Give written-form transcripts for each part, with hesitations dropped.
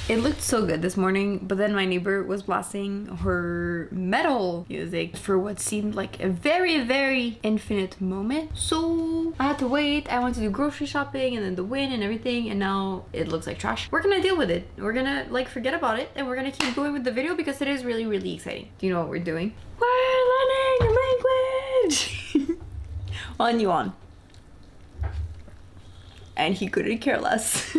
It looked so good this morning, but then my neighbor was blasting her metal music for what seemed like a very, very infinite moment. So I had to wait. I went to do grocery shopping and then the wind and everything, and now it looks like trash. We're gonna deal with it. We're gonna like forget about it and we're gonna keep going with the video because it is really, really exciting. Do you know what we're doing? We're learning language! On you on. And he couldn't care less.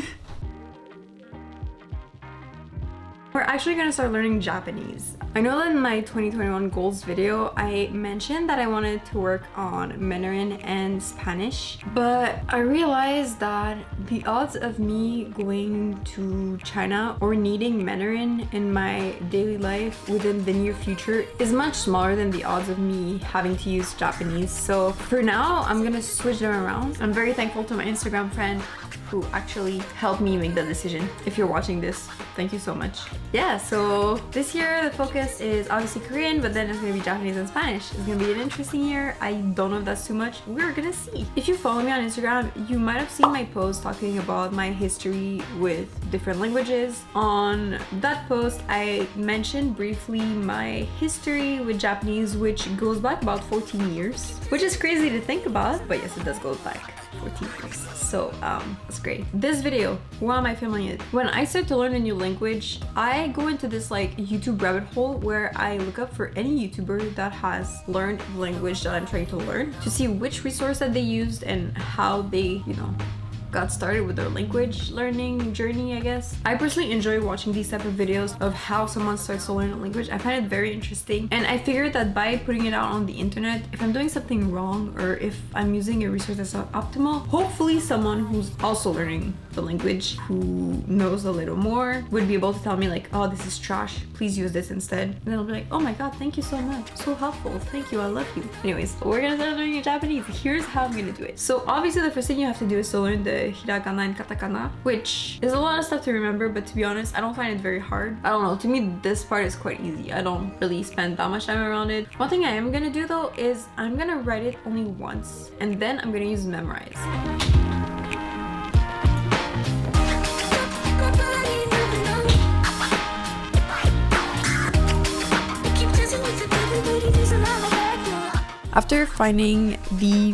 We're actually gonna start learning Japanese. I know that in my 2021 goals video, I mentioned that I wanted to work on Mandarin and Spanish, but I realized that the odds of me going to China or needing Mandarin in my daily life within the near future is much smaller than the odds of me having to use Japanese. So for now, I'm gonna switch them around. I'm very thankful to my Instagram friend who actually helped me make the decision. If you're watching this, thank you so much. Yeah, so this year the focus is obviously Korean, but then it's gonna be Japanese and Spanish. It's gonna be an interesting year. I don't know if that's too much. We're gonna see. If you follow me on Instagram, you might have seen my post talking about my history with different languages. On that post, I mentioned briefly my history with Japanese, which goes back about 14 years, which is crazy to think about, but yes, it does go back 14 years. So that's great. This video, why am I filming it? When I start to learn a new language, I go into this like YouTube rabbit hole where I look up for any YouTuber that has learned the language that I'm trying to learn to see which resource that they used and how they, you know, got started with their language learning journey, I guess. I personally enjoy watching these type of videos of how someone starts to learn a language. I find it very interesting, and I figured that by putting it out on the internet, if I'm doing something wrong or if I'm using a resource that's not optimal, hopefully someone who's also learning the language, who knows a little more, would be able to tell me like, oh, this is trash, please use this instead. And then I'll be like, oh my god, thank you so much, so helpful, thank you, I love you. Anyways, we're gonna start learning Japanese. Here's how I'm gonna do it. So obviously the first thing you have to do is to learn the Hiragana and Katakana, which is a lot of stuff to remember, but to be honest, I don't find it very hard. I don't know, to me this part is quite easy. I don't really spend that much time around it. One thing I am gonna do though is I'm gonna write it only once, and then I'm gonna use memorize. After finding the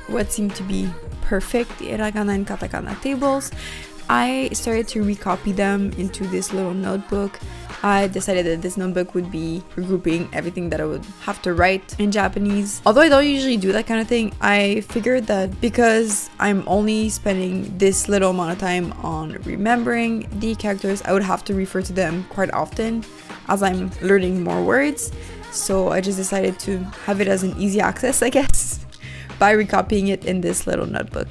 what seemed to be perfect Hiragana and Katakana tables, I started to recopy them into this little notebook. I decided that this notebook would be regrouping everything that I would have to write in Japanese. Although I don't usually do that kind of thing, I figured that because I'm only spending this little amount of time on remembering the characters, I would have to refer to them quite often as I'm learning more words. So I just decided to have it as an easy access, I guess, by recopying it in this little notebook.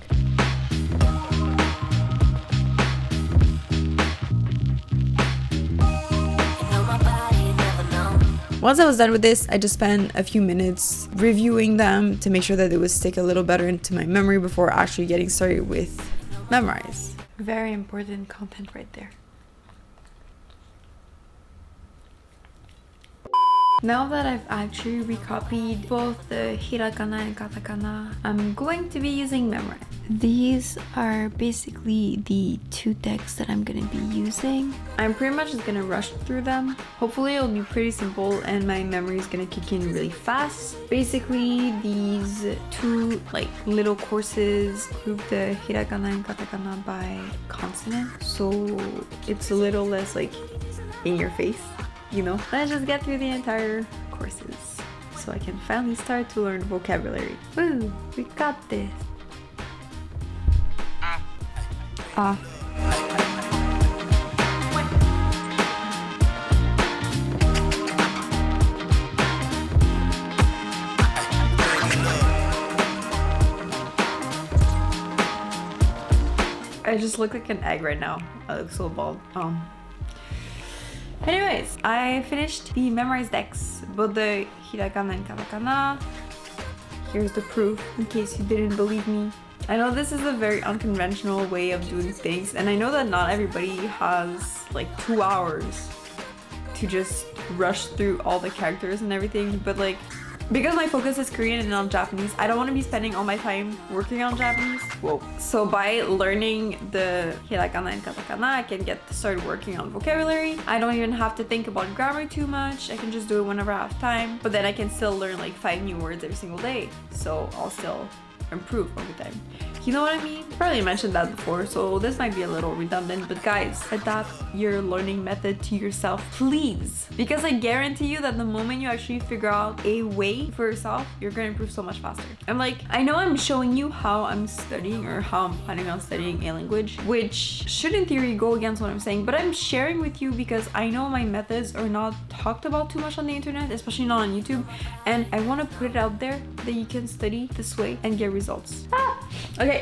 Once I was done with this, I just spent a few minutes reviewing them to make sure that it would stick a little better into my memory before actually getting started with memorize. Very important content right there. Now that I've actually recopied both the Hiragana and Katakana, I'm going to be using memorize. These are basically the two decks that I'm going to be using. I'm pretty much just going to rush through them. Hopefully it'll be pretty simple and my memory is going to kick in really fast. Basically these two like little courses group the Hiragana and Katakana by consonant, so it's a little less like in your face. You know, let's just get through the entire courses so I can finally start to learn vocabulary. Woo, we got this. Ah. I just look like an egg right now. I look so bald. Anyways, I finished the memorized decks, both the Hiragana and Katakana. Here's the proof, in case you didn't believe me. I know this is a very unconventional way of doing things, and I know that not everybody has like 2 hours to just rush through all the characters and everything, but like, Because my focus is Korean and not Japanese, I don't want to be spending all my time working on Japanese. Whoa. So by learning the Hiragana and Katakana, I can get started working on vocabulary. I don't even have to think about grammar too much. I can just do it whenever I have time. But then I can still learn like 5 new words every single day. So I'll still improve over time. You know what I mean? Probably mentioned that before, so this might be a little redundant, but guys, adapt your learning method to yourself, please. Because I guarantee you that the moment you actually figure out a way for yourself, you're gonna improve so much faster. I know I'm showing you how I'm studying or how I'm planning on studying a language, which should in theory go against what I'm saying, but I'm sharing with you because I know my methods are not talked about too much on the internet, especially not on YouTube, and I want to put it out there that you can study this way and get results. Okay,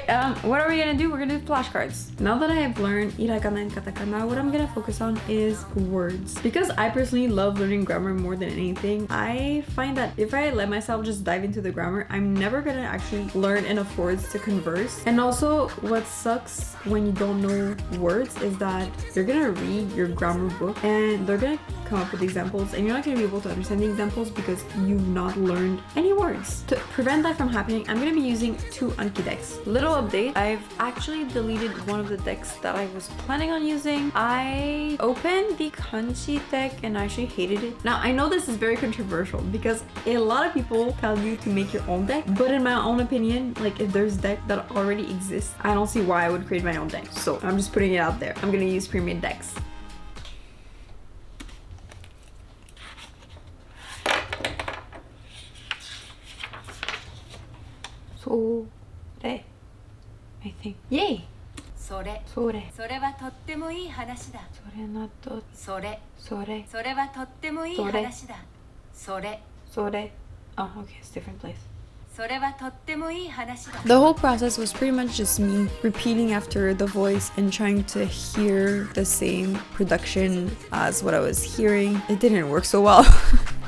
what are we gonna do? We're gonna do flashcards. Now that I have learned hiragana and katakana, what I'm gonna focus on is words. Because I personally love learning grammar more than anything, I find that if I let myself just dive into the grammar, I'm never gonna actually learn enough words to converse. And also, what sucks when you don't know words is that you're gonna read your grammar book and they're gonna come up with examples and you're not gonna be able to understand the examples because you've not learned any words. To prevent that from happening, I'm gonna be using 2 Anki decks. Little update, I've actually deleted one of the decks that I was planning on using. I opened the kanji deck and I actually hated it. Now, I know this is very controversial because a lot of people tell you to make your own deck, but in my own opinion, like if there's deck that already exists, I don't see why I would create my own deck. So I'm just putting it out there. I'm gonna use pre-made decks. So, I think. Yay! それはとってもいい話だ。それはとってもいい話だ。それ Oh, okay, it's a different place. それはとってもいい話だ。 The whole process was pretty much just me repeating after the voice and trying to hear the same production as what I was hearing. It didn't work so well.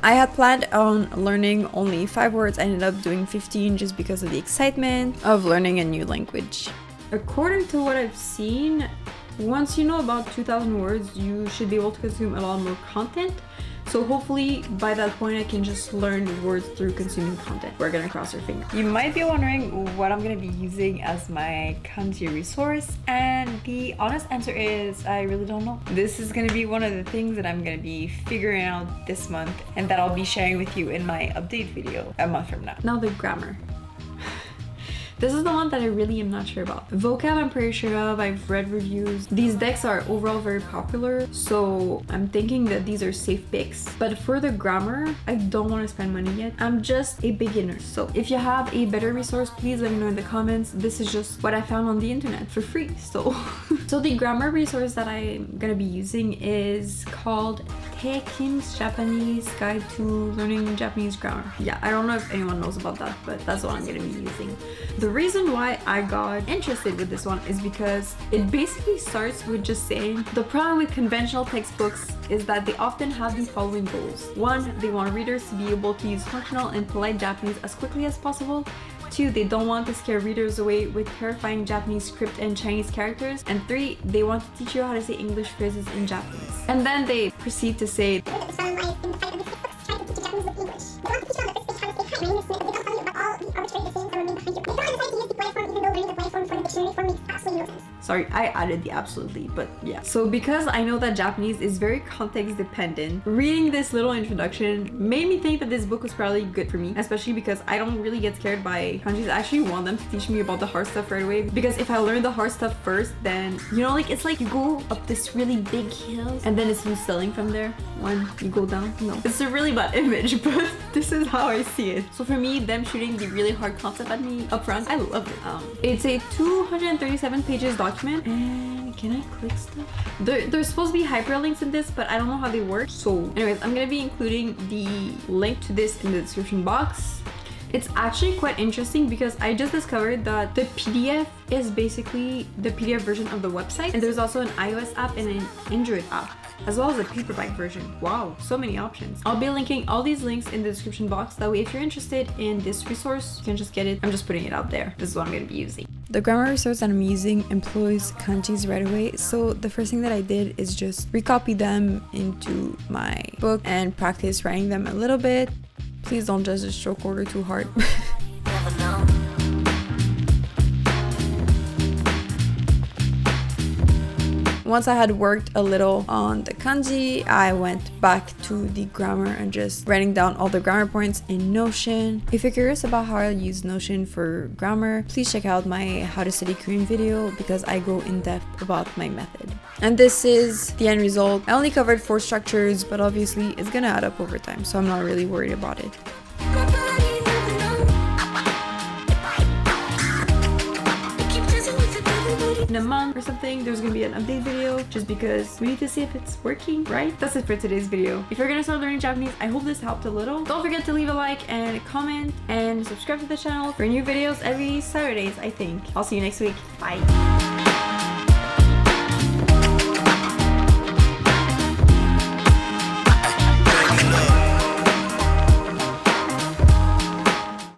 I had planned on learning only 5 words. I ended up doing 15 just because of the excitement of learning a new language. According to what I've seen, once you know about 2,000 words, you should be able to consume a lot more content. So hopefully by that point I can just learn words through consuming content. We're gonna cross our fingers. You might be wondering what I'm gonna be using as my kanji resource, and the honest answer is I really don't know. This is gonna be one of the things that I'm gonna be figuring out this month and that I'll be sharing with you in my update video a month from now. Now the grammar. This is the one that I really am not sure about. Vocab I'm pretty sure of, I've read reviews. These decks are overall very popular, so I'm thinking that these are safe picks. But for the grammar, I don't want to spend money yet. I'm just a beginner, so if you have a better resource, please let me know in the comments. This is just what I found on the internet for free, so. So the grammar resource that I'm gonna be using is called Kim's Japanese Guide to Learning Japanese Grammar. Yeah, I don't know if anyone knows about that, but that's what I'm gonna be using. The reason why I got interested with this one is because it basically starts with just saying the problem with conventional textbooks is that they often have the following goals. 1, they want readers to be able to use functional and polite Japanese as quickly as possible. 2, they don't want to scare readers away with terrifying Japanese script and Chinese characters. And 3, they want to teach you how to say English phrases in Japanese. And then they proceed to say, sorry, I added the absolutely, but yeah. So because I know that Japanese is very context dependent, reading this little introduction made me think that this book was probably good for me, especially because I don't really get scared by kanjis. I actually want them to teach me about the hard stuff right away, because if I learn the hard stuff first, then, you know, like it's like you go up this really big hill and then it's smooth sailing from there when you go down. No, it's a really bad image, but this is how I see it. So for me, them shooting the really hard concept at me up front, I love it. It's a 237 pages document, and can I click stuff? There's supposed to be hyperlinks in this, but I don't know how they work. So anyways, I'm gonna be including the link to this in the description box. It's actually quite interesting because I just discovered that the PDF is basically the PDF version of the website, and there's also an iOS app and an Android app, as well as a paperback version. Wow, so many options. I'll be linking all these links in the description box. That way, if you're interested in this resource, you can just get it. I'm just putting it out there. This is what I'm gonna be using. The grammar resource that I'm using employs kanjis right away. So the first thing that I did is just recopy them into my book and practice writing them a little bit. Please don't judge the stroke order too hard. Once I had worked a little on the kanji, I went back to the grammar and just writing down all the grammar points in Notion. If you're curious about how I use Notion for grammar, please check out my How to Study Korean video because I go in depth about my method. And this is the end result. I only covered 4 structures, but obviously it's gonna add up over time, so I'm not really worried about it. In a month or something, there's gonna be an update video just because we need to see if it's working, right? That's it for today's video. If you're gonna start learning Japanese, I hope this helped a little. Don't forget to leave a like and comment and subscribe to the channel for new videos every Saturdays, I think. I'll see you next week. Bye.